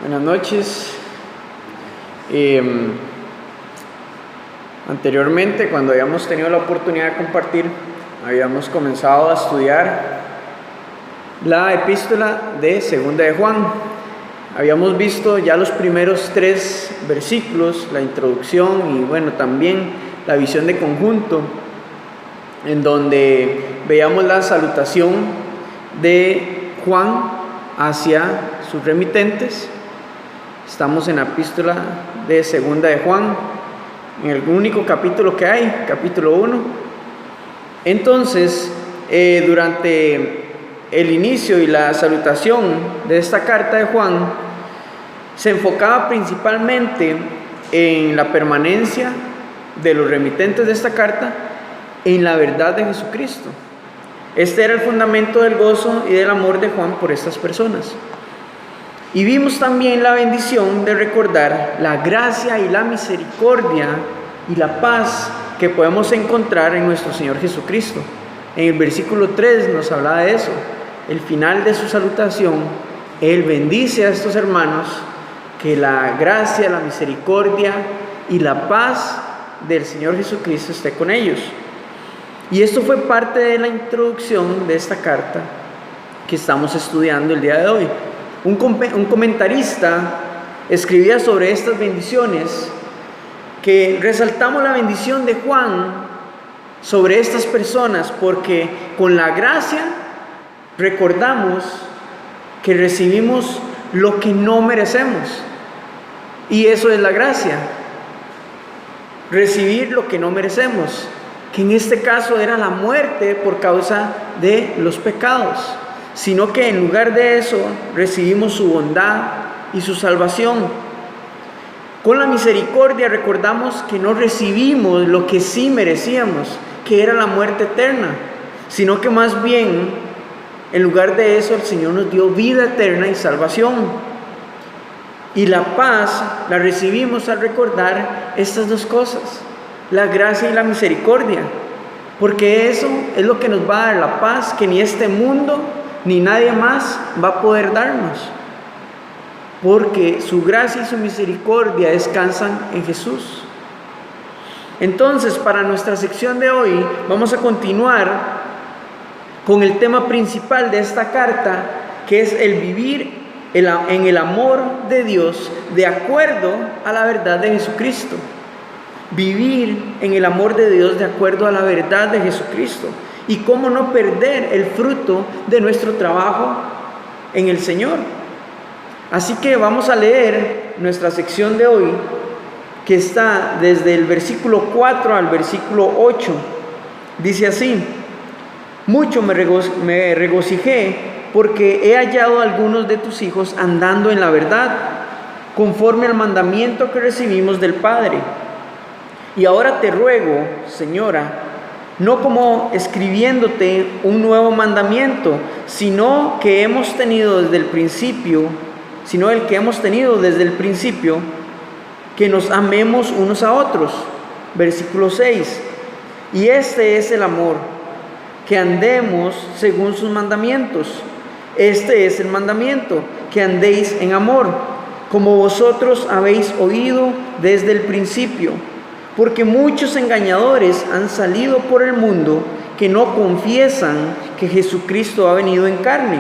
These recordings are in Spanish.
Buenas noches. Anteriormente, cuando habíamos tenido la oportunidad de compartir, habíamos comenzado a estudiar la epístola de Segunda de Juan. Habíamos visto ya los primeros 3 versículos, la introducción y también la visión de conjunto, en donde veíamos la salutación de Juan hacia sus remitentes. Estamos en la epístola de Segunda de Juan, en el único capítulo que hay, capítulo 1. Entonces, durante el inicio y la salutación de esta carta de Juan, se enfocaba principalmente en la permanencia de los remitentes de esta carta en la verdad de Jesucristo. Este era el fundamento del gozo y del amor de Juan por estas personas. Y vimos también la bendición de recordar la gracia y la misericordia y la paz que podemos encontrar en nuestro Señor Jesucristo. En el versículo 3 nos habla de eso. El final de su salutación, Él bendice a estos hermanos, que la gracia, la misericordia y la paz del Señor Jesucristo esté con ellos. Y esto fue parte de la introducción de esta carta que estamos estudiando el día de hoy. Un comentarista escribía sobre estas bendiciones, que resaltamos la bendición de Juan sobre estas personas, porque con la gracia recordamos que recibimos lo que no merecemos. Y eso es la gracia, recibir lo que no merecemos, que en este caso era la muerte por causa de los pecados, sino que en lugar de eso recibimos su bondad y su salvación. Con la misericordia recordamos que no recibimos lo que sí merecíamos, que era la muerte eterna, sino que más bien, en lugar de eso, el Señor nos dio vida eterna y salvación. Y la paz la recibimos al recordar estas dos cosas, la gracia y la misericordia, porque eso es lo que nos va a dar la paz que ni este mundo ni nadie más va a poder darnos, porque su gracia y su misericordia descansan en Jesús. Entonces, para nuestra sección de hoy, vamos a continuar con el tema principal de esta carta, que es el vivir en el amor de Dios de acuerdo a la verdad de Jesucristo. Vivir en el amor de Dios de acuerdo a la verdad de Jesucristo. Y cómo no perder el fruto de nuestro trabajo en el Señor. Así que vamos a leer nuestra sección de hoy, que está desde el versículo 4 al versículo 8. Dice así: mucho me regocijé porque he hallado a algunos de tus hijos andando en la verdad, conforme al mandamiento que recibimos del Padre. Y ahora te ruego, Señora, no como escribiéndote un nuevo mandamiento, sino el que hemos tenido desde el principio, que nos amemos unos a otros. Versículo 6. Y este es el amor, que andemos según sus mandamientos. Este es el mandamiento, que andéis en amor, como vosotros habéis oído desde el principio. Porque muchos engañadores han salido por el mundo que no confiesan que Jesucristo ha venido en carne.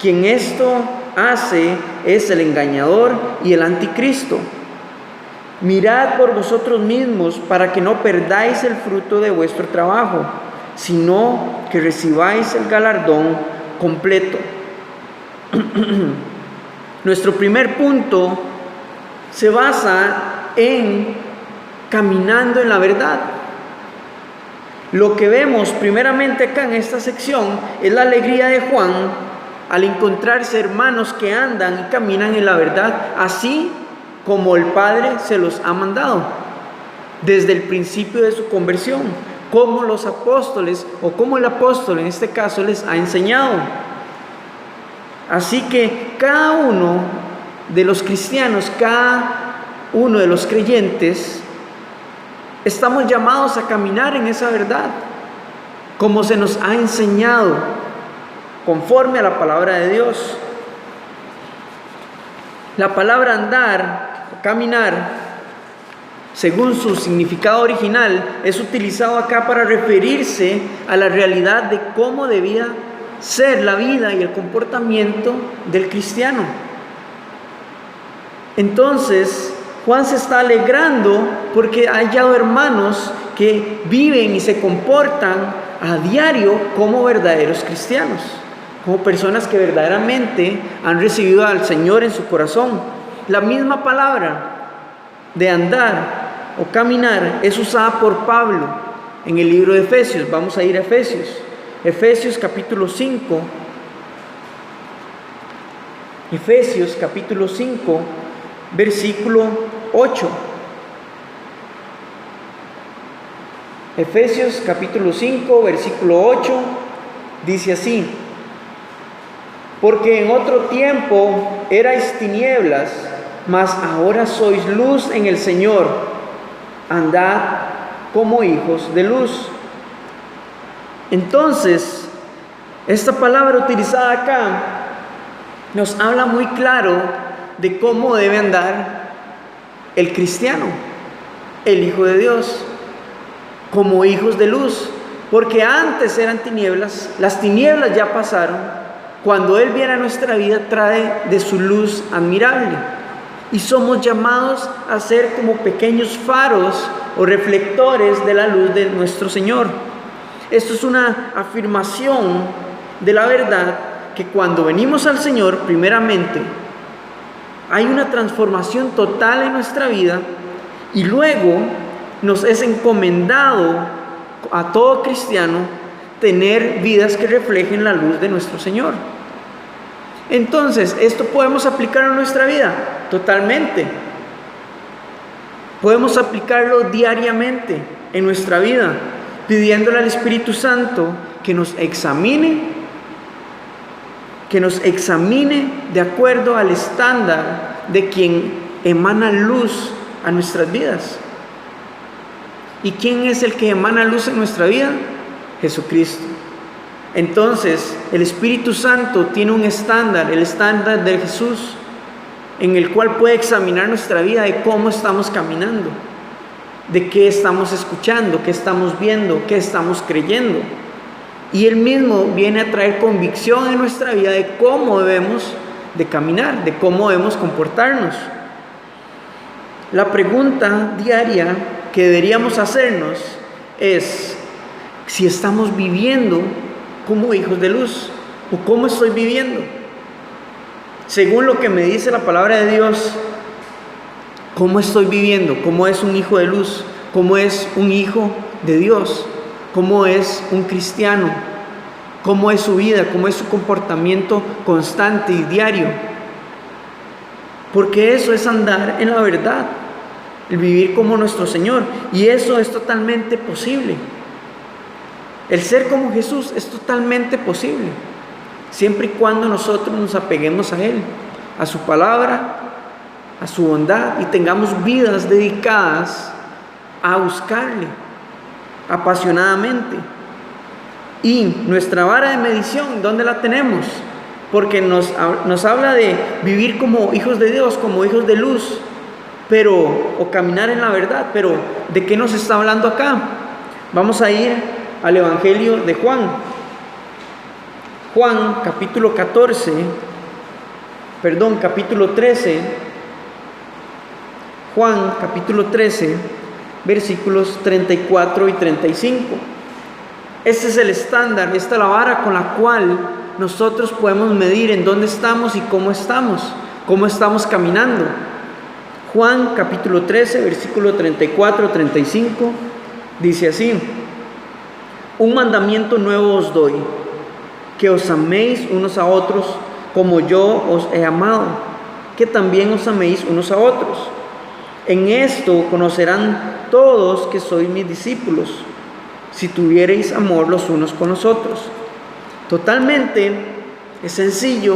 Quien esto hace es el engañador y el anticristo. Mirad por vosotros mismos para que no perdáis el fruto de vuestro trabajo, sino que recibáis el galardón completo. Nuestro primer punto se basa en caminando en la verdad. Lo que vemos primeramente acá en esta sección es la alegría de Juan al encontrarse hermanos que andan y caminan en la verdad, así como el Padre se los ha mandado desde el principio de su conversión, como los apóstoles o como el apóstol en este caso les ha enseñado. Así que cada uno de los cristianos, cada uno de los creyentes, estamos llamados a caminar en esa verdad, como se nos ha enseñado, conforme a la palabra de Dios. La palabra andar o caminar, según su significado original, es utilizado acá para referirse a la realidad de cómo debía ser la vida y el comportamiento del cristiano. Entonces, Juan se está alegrando porque ha hallado hermanos que viven y se comportan a diario como verdaderos cristianos, como personas que verdaderamente han recibido al Señor en su corazón. La misma palabra de andar o caminar es usada por Pablo en el libro de Efesios. Vamos a ir a Efesios capítulo 5. Efesios capítulo 5, versículo 8. Efesios capítulo 5, versículo 8, dice así: porque en otro tiempo erais tinieblas, mas ahora sois luz en el Señor. Andad como hijos de luz. Entonces, esta palabra utilizada acá nos habla muy claro de cómo debe andar el cristiano, el Hijo de Dios, como hijos de luz. Porque antes eran tinieblas, las tinieblas ya pasaron. Cuando Él viene a nuestra vida, trae de su luz admirable. Y somos llamados a ser como pequeños faros o reflectores de la luz de nuestro Señor. Esto es una afirmación de la verdad que cuando venimos al Señor, primeramente, hay una transformación total en nuestra vida y luego nos es encomendado a todo cristiano tener vidas que reflejen la luz de nuestro Señor. Entonces, ¿esto podemos aplicar a nuestra vida? Totalmente. Podemos aplicarlo diariamente en nuestra vida, pidiéndole al Espíritu Santo que nos examine de acuerdo al estándar de quien emana luz a nuestras vidas. ¿Y quién es el que emana luz en nuestra vida? Jesucristo. Entonces, el Espíritu Santo tiene un estándar, el estándar de Jesús, en el cual puede examinar nuestra vida de cómo estamos caminando, de qué estamos escuchando, qué estamos viendo, qué estamos creyendo. Y Él mismo viene a traer convicción en nuestra vida de cómo debemos de caminar, de cómo debemos comportarnos. La pregunta diaria que deberíamos hacernos es si estamos viviendo como hijos de luz o cómo estoy viviendo. Según lo que me dice la palabra de Dios, ¿cómo estoy viviendo? ¿Cómo es un hijo de luz? ¿Cómo es un hijo de Dios? ¿Cómo es un cristiano? ¿Cómo es su vida? ¿Cómo es su comportamiento constante y diario? Porque eso es andar en la verdad, el vivir como nuestro Señor. Y eso es totalmente posible. El ser como Jesús es totalmente posible, siempre y cuando nosotros nos apeguemos a Él, a su palabra, a su bondad, y tengamos vidas dedicadas a buscarle apasionadamente. Y nuestra vara de medición, ¿dónde la tenemos? Porque nos habla de vivir como hijos de Dios, como hijos de luz, o caminar en la verdad. Pero ¿de qué nos está hablando acá? Vamos a ir al Evangelio de Juan. Juan capítulo 13. Juan capítulo 13, versículos 34 y 35. Este es el estándar, esta es la vara con la cual nosotros podemos medir en dónde estamos y cómo estamos caminando. Juan capítulo 13, versículo 34, 35, dice así: un mandamiento nuevo os doy, que os améis unos a otros como yo os he amado, que también os améis unos a otros. En esto conocerán todos que sois mis discípulos, si tuviereis amor los unos con los otros. Totalmente es sencillo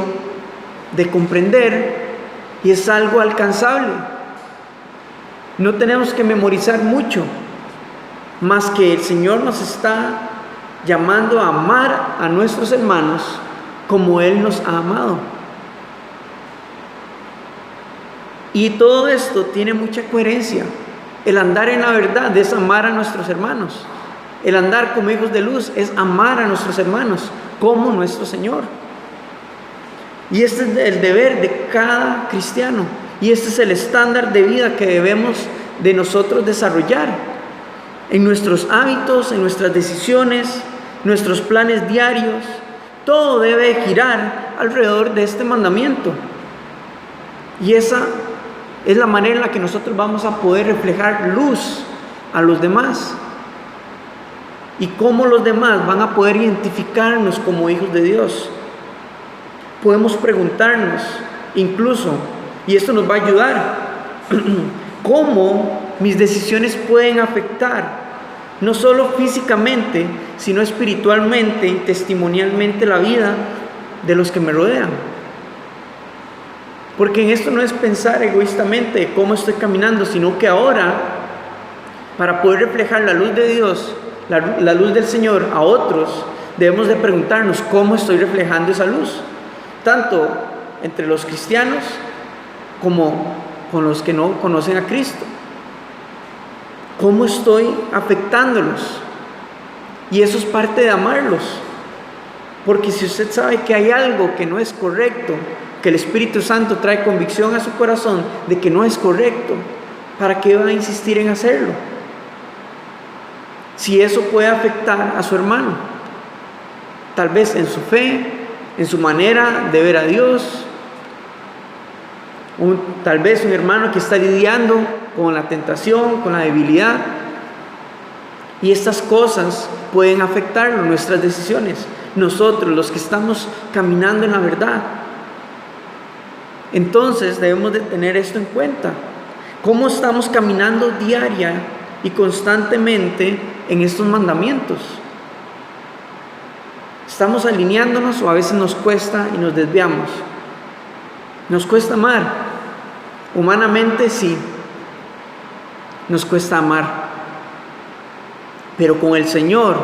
de comprender y es algo alcanzable. No tenemos que memorizar mucho, más que el Señor nos está llamando a amar a nuestros hermanos como Él nos ha amado. Y todo esto tiene mucha coherencia. El andar en la verdad es amar a nuestros hermanos. El andar como hijos de luz es amar a nuestros hermanos como nuestro Señor. Y este es el deber de cada cristiano. Y este es el estándar de vida que debemos de nosotros desarrollar en nuestros hábitos, en nuestras decisiones, nuestros planes diarios. Todo debe girar alrededor de este mandamiento. Y esa es la manera en la que nosotros vamos a poder reflejar luz a los demás. Y cómo los demás van a poder identificarnos como hijos de Dios. Podemos preguntarnos incluso, y esto nos va a ayudar, cómo mis decisiones pueden afectar no solo físicamente, sino espiritualmente y testimonialmente la vida de los que me rodean. Porque en esto no es pensar egoístamente cómo estoy caminando, sino que ahora, para poder reflejar la luz de Dios, la luz del Señor a otros, debemos de preguntarnos cómo estoy reflejando esa luz, tanto entre los cristianos como con los que no conocen a Cristo. ¿Cómo estoy afectándolos? Y eso es parte de amarlos. Porque si usted sabe que hay algo que no es correcto, que el Espíritu Santo trae convicción a su corazón de que no es correcto, ¿para qué va a insistir en hacerlo? Si eso puede afectar a su hermano, tal vez en su fe, en su manera de ver a Dios, tal vez un hermano que está lidiando con la tentación, con la debilidad, y estas cosas pueden afectar nuestras decisiones. Nosotros, los que estamos caminando en la verdad, entonces debemos de tener esto en cuenta. ¿Cómo estamos caminando diaria y constantemente en estos mandamientos? ¿Estamos alineándonos o a veces nos cuesta y nos desviamos? ¿Nos cuesta amar? Humanamente sí, nos cuesta amar. Pero con el Señor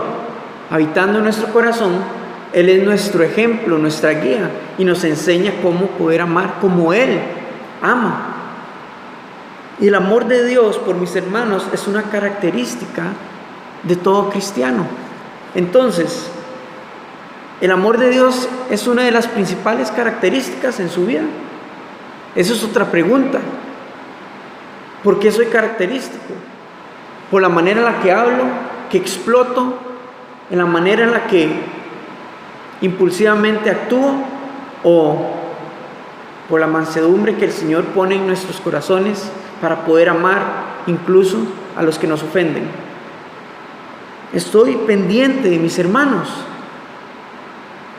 habitando en nuestro corazón, Él es nuestro ejemplo, nuestra guía, y nos enseña cómo poder amar como Él ama. Y el amor de Dios por mis hermanos es una característica de todo cristiano. Entonces, el amor de Dios es una de las principales características en su vida. Esa es otra pregunta. ¿Por qué soy característico? ¿Por la manera en la que hablo, que exploto, en la manera en la que impulsivamente actúo, o por la mansedumbre que el Señor pone en nuestros corazones para poder amar incluso a los que nos ofenden? ¿Estoy pendiente de mis hermanos,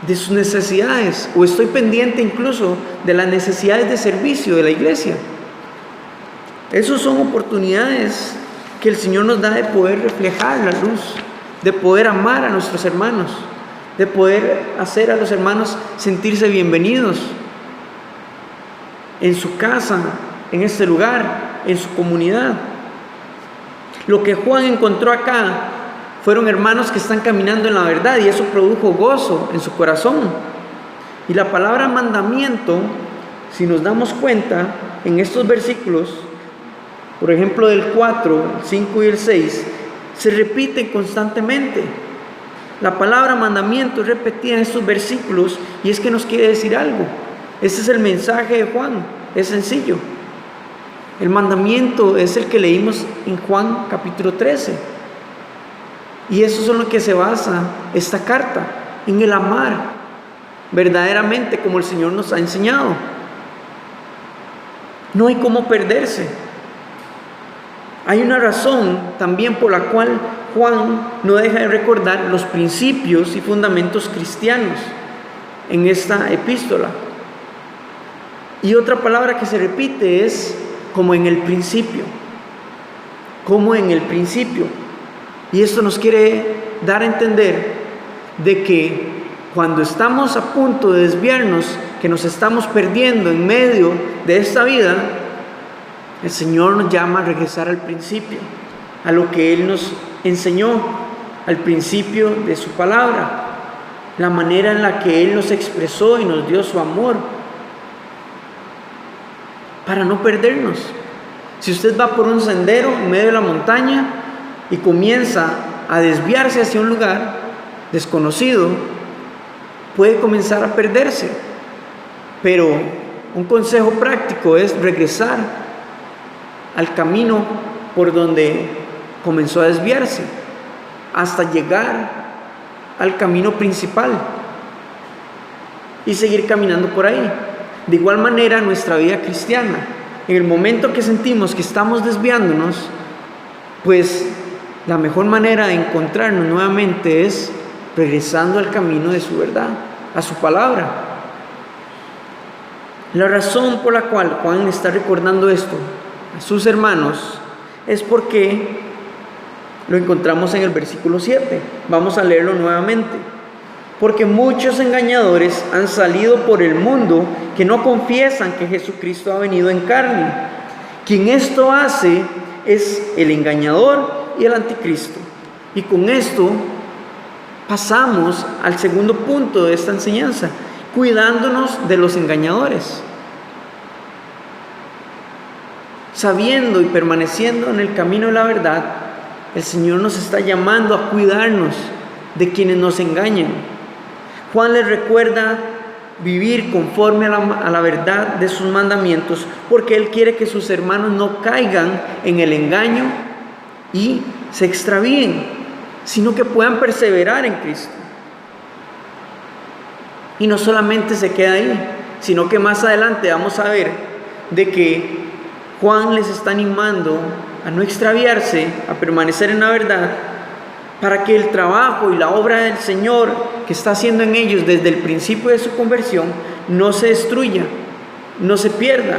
de sus necesidades, o estoy pendiente incluso de las necesidades de servicio de la iglesia? Esas son oportunidades que el Señor nos da de poder reflejar la luz, de poder amar a nuestros hermanos, de poder hacer a los hermanos sentirse bienvenidos en su casa, en este lugar, en su comunidad. Lo que Juan encontró acá fueron hermanos que están caminando en la verdad, y eso produjo gozo en su corazón. Y la palabra mandamiento, si nos damos cuenta en estos versículos, por ejemplo del 4, el 5 y el 6, se repiten constantemente. La palabra mandamiento es repetida en estos versículos, y es que nos quiere decir algo. Ese es el mensaje de Juan, es sencillo. El mandamiento es el que leímos en Juan capítulo 13. Y eso es en lo que se basa esta carta, en el amar verdaderamente como el Señor nos ha enseñado. No hay cómo perderse. Hay una razón también por la cual Juan no deja de recordar los principios y fundamentos cristianos en esta epístola. Y otra palabra que se repite es como en el principio. Como en el principio. Y esto nos quiere dar a entender de que cuando estamos a punto de desviarnos, que nos estamos perdiendo en medio de esta vida, el Señor nos llama a regresar al principio, a lo que Él nos enseñó, al principio de su palabra, la manera en la que Él nos expresó y nos dio su amor. para no perdernos. Si usted va por un sendero en medio de la montaña y comienza a desviarse hacia un lugar desconocido, puede comenzar a perderse. Pero un consejo práctico es regresar al camino por donde comenzó a desviarse, hasta llegar al camino principal y seguir caminando por ahí. De igual manera, nuestra vida cristiana, en el momento que sentimos que estamos desviándonos, pues la mejor manera de encontrarnos nuevamente es regresando al camino de su verdad, a su palabra. La razón por la cual Juan está recordando esto a sus hermanos es porque lo encontramos en el versículo 7. Vamos a leerlo nuevamente. Porque muchos engañadores han salido por el mundo que no confiesan que Jesucristo ha venido en carne. Quien esto hace es el engañador y el anticristo. Y con esto pasamos al segundo punto de esta enseñanza, cuidándonos de los engañadores. Sabiendo y permaneciendo en el camino de la verdad, el Señor nos está llamando a cuidarnos de quienes nos engañan. Juan les recuerda vivir conforme a la verdad de sus mandamientos, porque Él quiere que sus hermanos no caigan en el engaño y se extravíen, sino que puedan perseverar en Cristo. Y no solamente se queda ahí, sino que más adelante vamos a ver de que Juan les está animando a no extraviarse, a permanecer en la verdad, para que el trabajo y la obra del Señor que está haciendo en ellos desde el principio de su conversión no se destruya, no se pierda.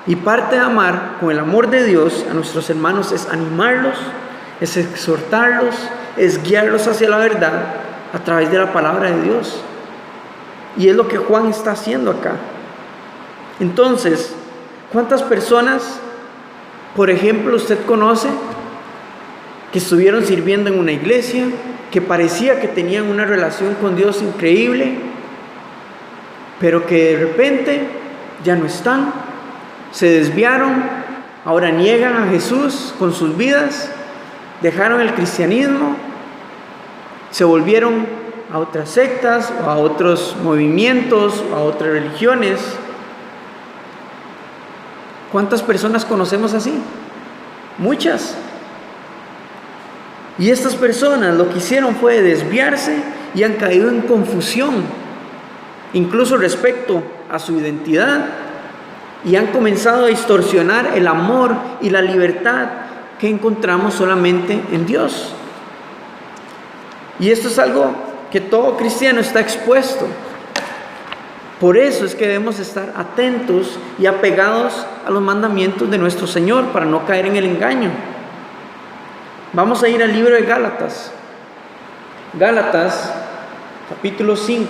Y parte de amar con el amor de Dios a nuestros hermanos es animarlos, es exhortarlos, es guiarlos hacia la verdad a través de la palabra de Dios. Y es lo que Juan está haciendo acá. Entonces, ¿cuántas personas, por ejemplo, usted conoce que estuvieron sirviendo en una iglesia, que parecía que tenían una relación con Dios increíble, pero que de repente ya no están, se desviaron, ahora niegan a Jesús con sus vidas, dejaron el cristianismo, se volvieron a otras sectas o a otros movimientos o a otras religiones? ¿Cuántas personas conocemos así? Muchas. Y estas personas lo que hicieron fue desviarse y han caído en confusión, incluso respecto a su identidad, y han comenzado a distorsionar el amor y la libertad que encontramos solamente en Dios. Y esto es algo que todo cristiano está expuesto. Por eso es que debemos estar atentos y apegados a los mandamientos de nuestro Señor para no caer en el engaño. Vamos a ir al libro de Gálatas. Gálatas, capítulo 5.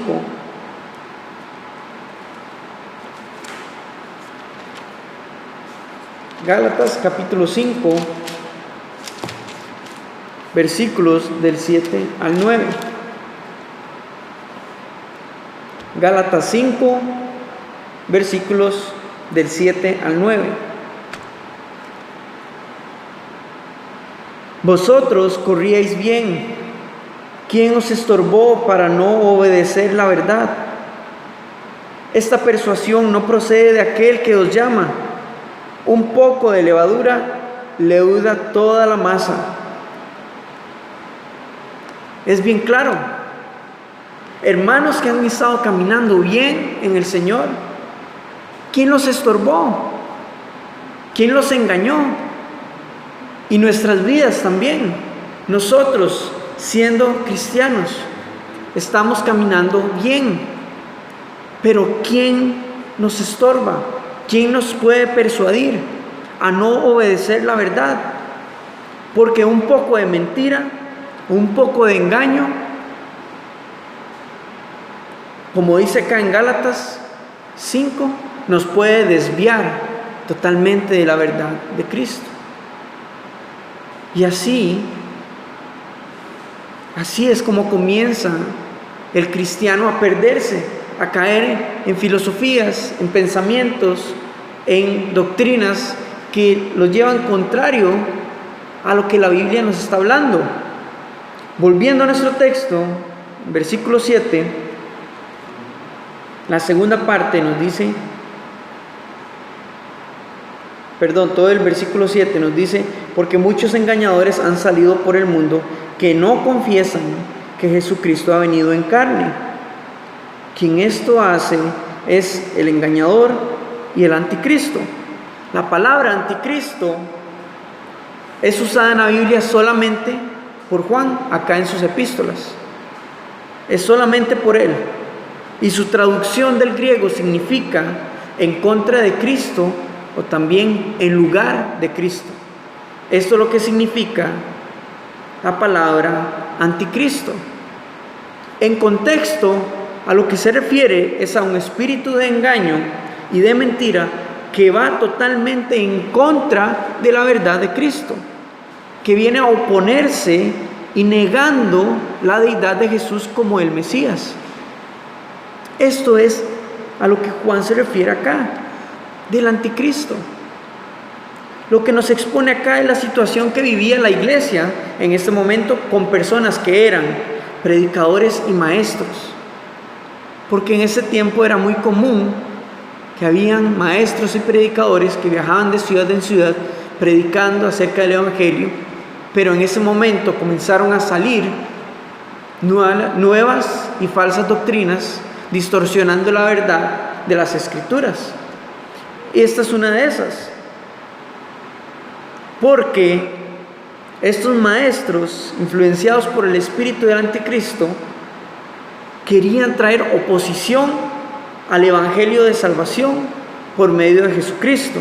Gálatas, capítulo 5, versículos del 7 al 9. Gálatas 5, versículos del 7 al 9. Vosotros corríais bien. ¿Quién os estorbó para no obedecer la verdad? Esta persuasión no procede de aquel que os llama. Un poco de levadura leuda toda la masa. Es bien claro. Hermanos que han estado caminando bien en el Señor, ¿quién los estorbó? ¿Quién los engañó? Y nuestras vidas también. Nosotros, siendo cristianos, estamos caminando bien. Pero ¿quién nos estorba? ¿Quién nos puede persuadir a no obedecer la verdad? Porque un poco de mentira, un poco de engaño, como dice acá en Gálatas 5, nos puede desviar totalmente de la verdad de Cristo. Y así es como comienza el cristiano a perderse, a caer en filosofías, en pensamientos, en doctrinas que los llevan contrario a lo que la Biblia nos está hablando. Volviendo a nuestro texto, versículo 7, la segunda parte nos dice, todo el versículo 7 nos dice, porque muchos engañadores han salido por el mundo que no confiesan que Jesucristo ha venido en carne. Quien esto hace es el engañador y el anticristo. La palabra anticristo es usada en la Biblia solamente por Juan, acá en sus epístolas. Es solamente por él. Y su traducción del griego significa en contra de Cristo o también en lugar de Cristo. Esto es lo que significa la palabra anticristo. En contexto, a lo que se refiere es a un espíritu de engaño y de mentira que va totalmente en contra de la verdad de Cristo, que viene a oponerse y negando la deidad de Jesús como el Mesías. Esto es a lo que Juan se refiere acá, del anticristo. Lo que nos expone acá es la situación que vivía la iglesia en este momento con personas que eran predicadores y maestros, porque en ese tiempo era muy común que habían maestros y predicadores que viajaban de ciudad en ciudad predicando acerca del Evangelio, pero en ese momento comenzaron a salir nuevas y falsas doctrinas, distorsionando la verdad de las Escrituras. Y esta es una de esas, porque estos maestros, influenciados por el espíritu del anticristo, querían traer oposición al evangelio de salvación por medio de Jesucristo.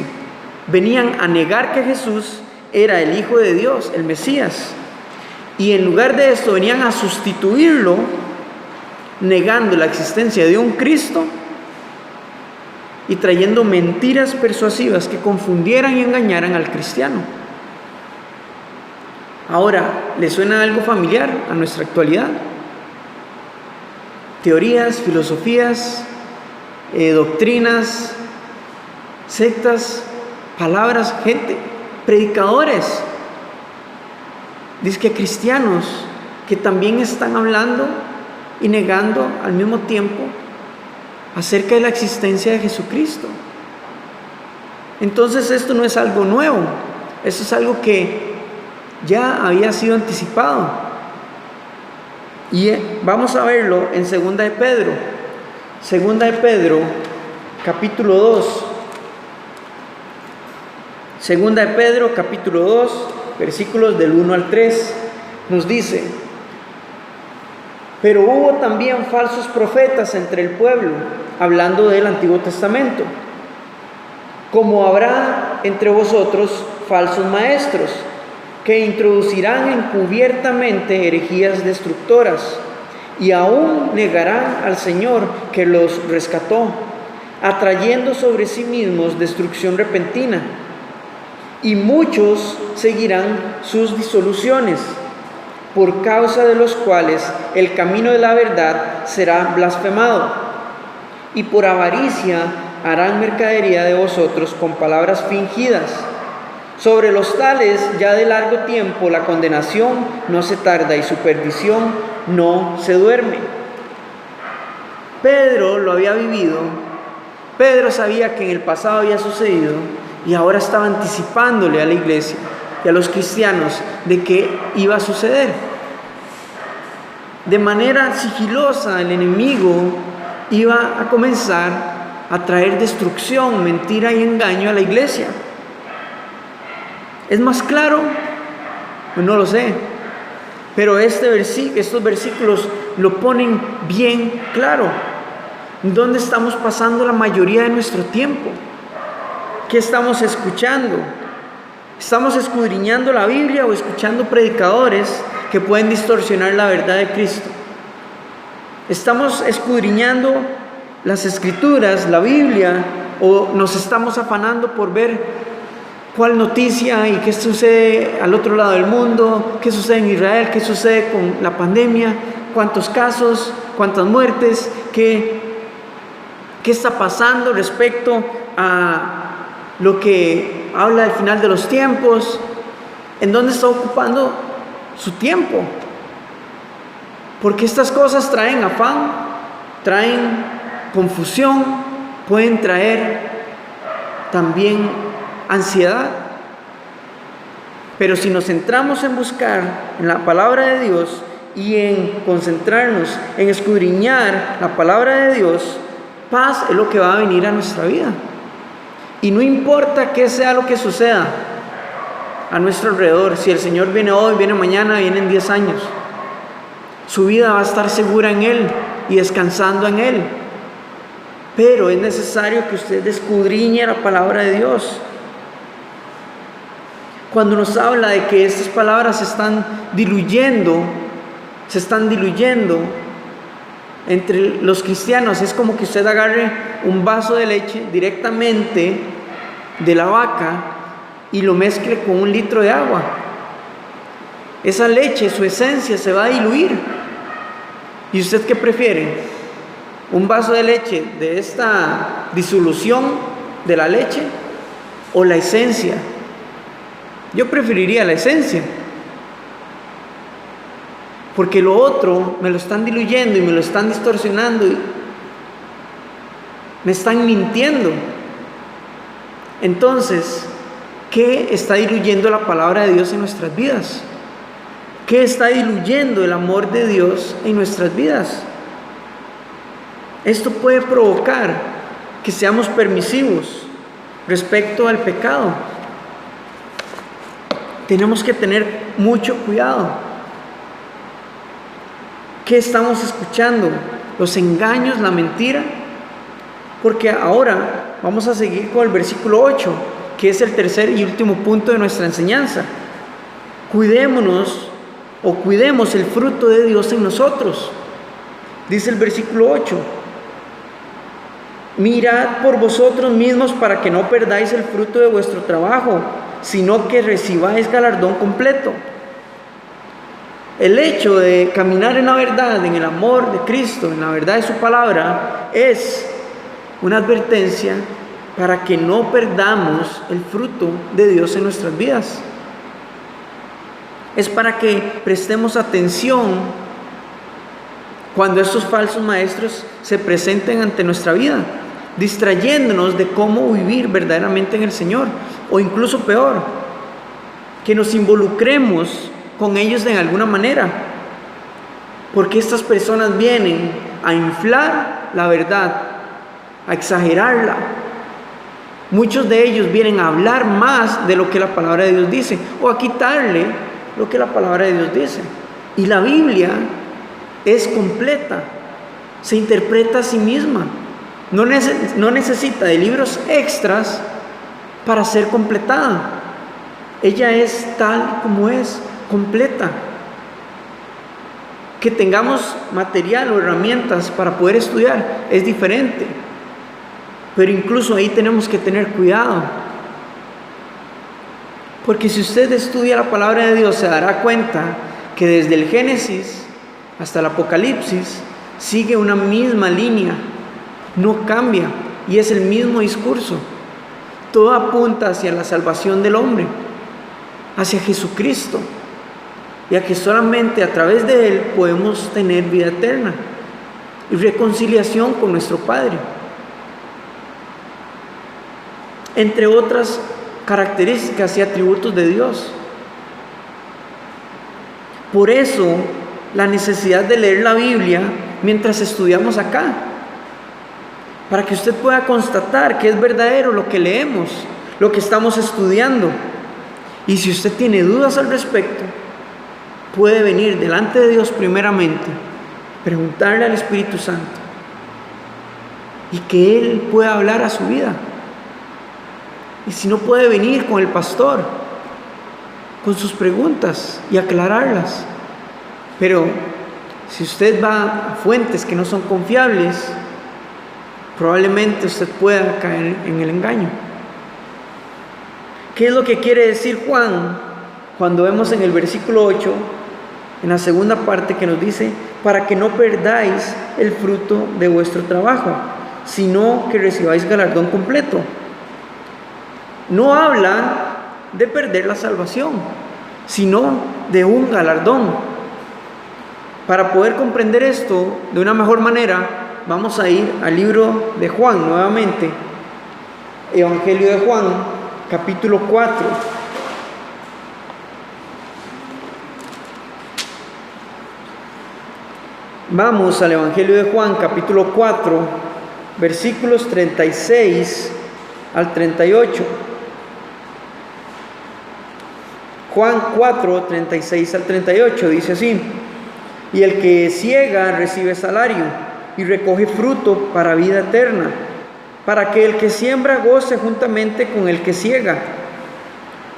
Venían a negar que Jesús era el Hijo de Dios, el Mesías, y en lugar de esto venían a sustituirlo, negando la existencia de un Cristo y trayendo mentiras persuasivas que confundieran y engañaran al cristiano. Ahora, ¿le suena algo familiar a nuestra actualidad? Teorías, filosofías, doctrinas, sectas, palabras, gente, predicadores, dice que cristianos que también están hablando y negando al mismo tiempo acerca de la existencia de Jesucristo. Entonces esto no es algo nuevo, esto es algo que ya había sido anticipado. Y vamos a verlo en Segunda de Pedro. Segunda de Pedro, capítulo 2. Segunda de Pedro, capítulo 2, versículos del 1 al 3, nos dice: pero hubo también falsos profetas entre el pueblo, hablando del Antiguo Testamento, como habrá entre vosotros falsos maestros, que introducirán encubiertamente herejías destructoras, y aún negarán al Señor que los rescató, atrayendo sobre sí mismos destrucción repentina. Y muchos seguirán sus disoluciones, por causa de los cuales el camino de la verdad será blasfemado, y por avaricia harán mercadería de vosotros con palabras fingidas. Sobre los tales ya de largo tiempo la condenación no se tarda y su perdición no se duerme. Pedro lo había vivido, Pedro sabía que en el pasado había sucedido y ahora estaba anticipándole a la iglesia y a los cristianos de que iba a suceder. De manera sigilosa el enemigo iba a comenzar a traer destrucción, mentira y engaño a la iglesia. ¿Es más claro? Pues no lo sé, pero estos versículos lo ponen bien claro. ¿Dónde estamos pasando la mayoría de nuestro tiempo? ¿Qué estamos escuchando? ¿Estamos escudriñando la Biblia o escuchando predicadores que pueden distorsionar la verdad de Cristo? ¿Estamos escudriñando las Escrituras, la Biblia, o nos estamos afanando por ver cuál noticia y qué sucede al otro lado del mundo, qué sucede en Israel, qué sucede con la pandemia, cuántos casos, cuántas muertes, qué ¿Qué está pasando respecto a lo que habla del final de los tiempos? ¿En dónde está ocupando su tiempo? Porque estas cosas traen afán, traen confusión, pueden traer también ansiedad. Pero si nos centramos en buscar en la palabra de Dios y en concentrarnos en escudriñar la palabra de Dios, paz es lo que va a venir a nuestra vida. Y no importa qué sea lo que suceda a nuestro alrededor, si el Señor viene hoy, viene mañana, viene en 10 años, su vida va a estar segura en Él y descansando en Él. Pero es necesario que usted escudriñe la palabra de Dios. Cuando nos habla de que estas palabras se están diluyendo entre los cristianos, es como que usted agarre un vaso de leche directamente de la vaca y lo mezcle con 1 litro de agua. Esa leche, su esencia se va a diluir. ¿Y usted qué prefiere? ¿Un vaso de leche de esta disolución de la leche o la esencia? Yo preferiría la esencia, porque lo otro me lo están diluyendo y me lo están distorsionando y me están mintiendo. Entonces, ¿qué está diluyendo la palabra de Dios en nuestras vidas? ¿Qué está diluyendo el amor de Dios en nuestras vidas? Esto puede provocar que seamos permisivos respecto al pecado. Tenemos que tener mucho cuidado. ¿Qué estamos escuchando? ¿Los engaños, la mentira? Porque ahora vamos a seguir con el versículo 8, que es el tercer y último punto de nuestra enseñanza. Cuidemos el fruto de Dios en nosotros. Dice el versículo 8: mirad por vosotros mismos para que no perdáis el fruto de vuestro trabajo, sino que recibáis galardón completo. El hecho de caminar en la verdad, en el amor de Cristo, en la verdad de su palabra, es una advertencia para que no perdamos el fruto de Dios en nuestras vidas. Es para que prestemos atención cuando estos falsos maestros se presenten ante nuestra vida, distrayéndonos de cómo vivir verdaderamente en el Señor, o incluso peor, que nos involucremos con ellos de alguna manera, porque estas personas vienen a inflar la verdad, a exagerarla. Muchos de ellos vienen a hablar más de lo que la palabra de Dios dice, o a quitarle lo que la palabra de Dios dice. Y la Biblia es completa, se interpreta a sí misma, no necesita de libros extras para ser completada. Ella es tal como es, completa. Que tengamos material o herramientas para poder estudiar es diferente, pero incluso ahí tenemos que tener cuidado, porque si usted estudia la palabra de Dios se dará cuenta que desde el Génesis hasta el Apocalipsis sigue una misma línea, no cambia, y es el mismo discurso. Todo apunta hacia la salvación del hombre, hacia Jesucristo, y a que solamente a través de Él podemos tener vida eterna y reconciliación con nuestro Padre, entre otras características y atributos de Dios. Por eso, la necesidad de leer la Biblia mientras estudiamos acá, para que usted pueda constatar que es verdadero lo que leemos, lo que estamos estudiando. Y si usted tiene dudas al respecto, puede venir delante de Dios primeramente, preguntarle al Espíritu Santo, y que Él pueda hablar a su vida. Y si no, puede venir con el pastor con sus preguntas y aclararlas. Pero si usted va a fuentes que no son confiables, probablemente usted pueda caer en el engaño. ¿Qué es lo que quiere decir Juan cuando vemos en el versículo 8, en la segunda parte, que nos dice: para que no perdáis el fruto de vuestro trabajo, sino que recibáis galardón completo. No habla de perder la salvación, sino de un galardón. Para poder comprender esto de una mejor manera, vamos a ir al libro de Juan nuevamente, Evangelio de Juan, capítulo 4. Vamos al Evangelio de Juan, capítulo 4, versículos 36 al 38. Juan 4, 36 al 38 dice así: y el que ciega recibe salario y recoge fruto para vida eterna, para que el que siembra goce juntamente con el que ciega.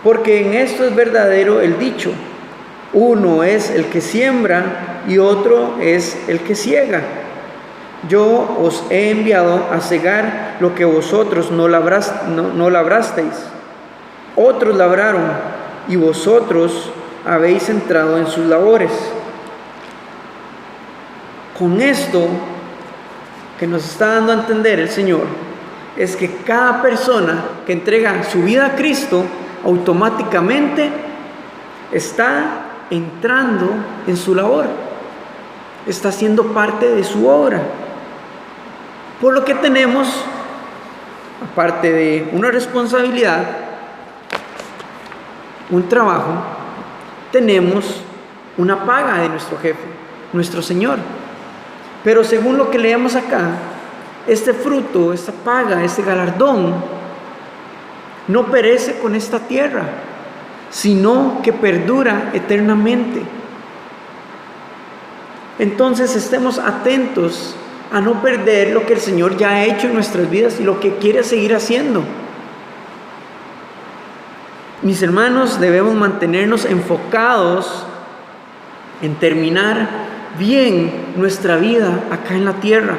Porque en esto es verdadero el dicho: uno es el que siembra y otro es el que ciega. Yo os he enviado a cegar lo que vosotros no labrasteis. Otros labraron y vosotros habéis entrado en sus labores. Con esto que nos está dando a entender el Señor es que cada persona que entrega su vida a Cristo automáticamente está entrando en su labor, está siendo parte de su obra. Por lo que tenemos, aparte de una responsabilidad, un trabajo, tenemos una paga de nuestro jefe, nuestro Señor. Pero según lo que leemos acá, este fruto, esta paga, este galardón, no perece con esta tierra, sino que perdura eternamente. Entonces estemos atentos a no perder lo que el Señor ya ha hecho en nuestras vidas y lo que quiere seguir haciendo. Mis hermanos, debemos mantenernos enfocados en terminar bien nuestra vida acá en la tierra.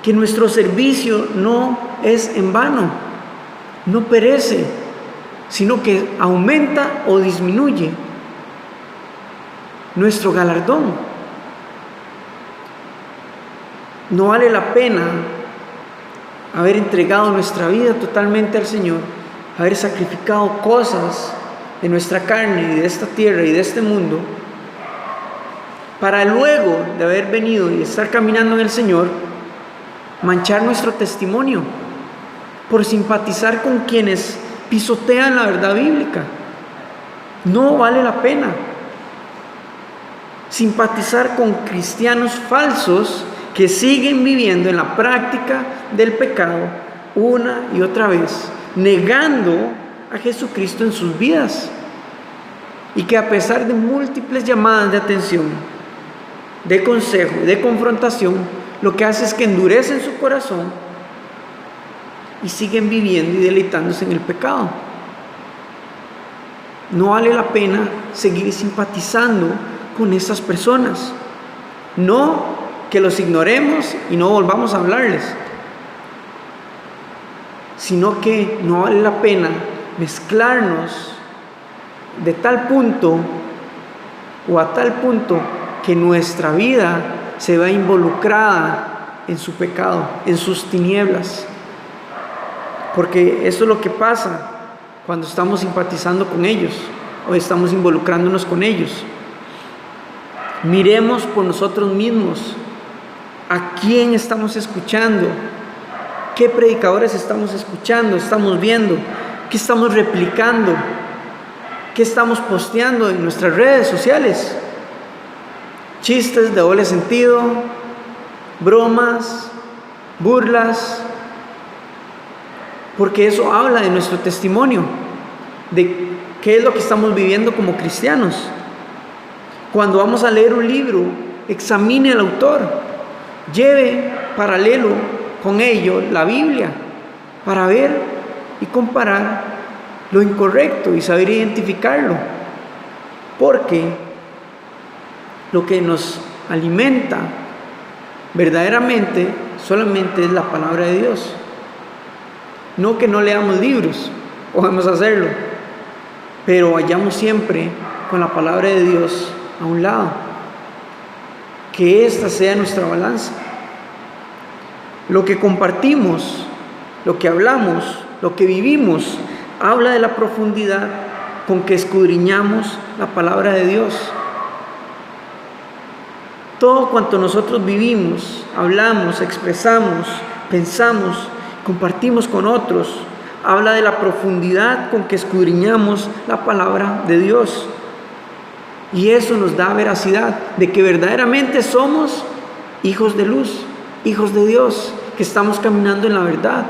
Que nuestro servicio no es en vano, no perece, sino que aumenta o disminuye nuestro galardón. No vale la pena haber entregado nuestra vida totalmente al Señor, haber sacrificado cosas de nuestra carne y de esta tierra y de este mundo, para luego de haber venido y estar caminando en el Señor, manchar nuestro testimonio por simpatizar con quienes pisotean la verdad bíblica. No vale la pena simpatizar con cristianos falsos que siguen viviendo en la práctica del pecado una y otra vez, negando a Jesucristo en sus vidas, y que a pesar de múltiples llamadas de atención, de consejo, de confrontación, lo que hace es que endurecen su corazón y siguen viviendo y deleitándose en el pecado. No vale la pena seguir simpatizando con estas personas. No que los ignoremos y no volvamos a hablarles, sino que no vale la pena mezclarnos de tal punto o a tal punto que nuestra vida se vea involucrada en su pecado, en sus tinieblas. Porque eso es lo que pasa cuando estamos simpatizando con ellos o estamos involucrándonos con ellos. Miremos por nosotros mismos a quién estamos escuchando, qué predicadores estamos escuchando, estamos viendo, qué estamos replicando, qué estamos posteando en nuestras redes sociales. Chistes de doble sentido, bromas, burlas, porque eso habla de nuestro testimonio, de qué es lo que estamos viviendo como cristianos. Cuando vamos a leer un libro, examine al autor, lleve paralelo con ello la Biblia para ver y comparar lo incorrecto y saber identificarlo, porque lo que nos alimenta verdaderamente solamente es la palabra de Dios. No que no leamos libros, podemos hacerlo, pero vayamos siempre con la palabra de Dios a un lado, que esta sea nuestra balanza. Lo que compartimos, lo que hablamos, lo que vivimos, habla de la profundidad con que escudriñamos la palabra de Dios. Todo cuanto nosotros vivimos, hablamos, expresamos, pensamos, compartimos con otros, habla de la profundidad con que escudriñamos la palabra de Dios. Y eso nos da veracidad de que verdaderamente somos hijos de luz, hijos de Dios, que estamos caminando en la verdad,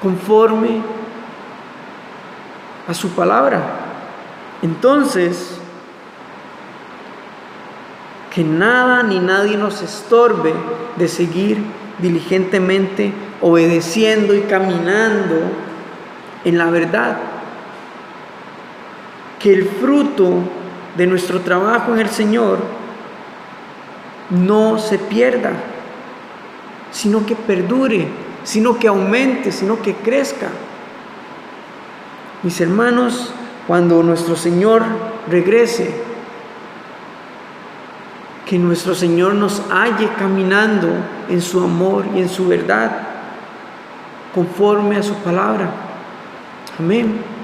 conforme a su palabra. Entonces, que nada ni nadie nos estorbe de seguir diligentemente obedeciendo y caminando en la verdad. Que el fruto de nuestro trabajo en el Señor no se pierda, sino que perdure, sino que aumente, sino que crezca. Mis hermanos, cuando nuestro Señor regrese, que nuestro Señor nos halle caminando en su amor y en su verdad, conforme a su palabra. Amén.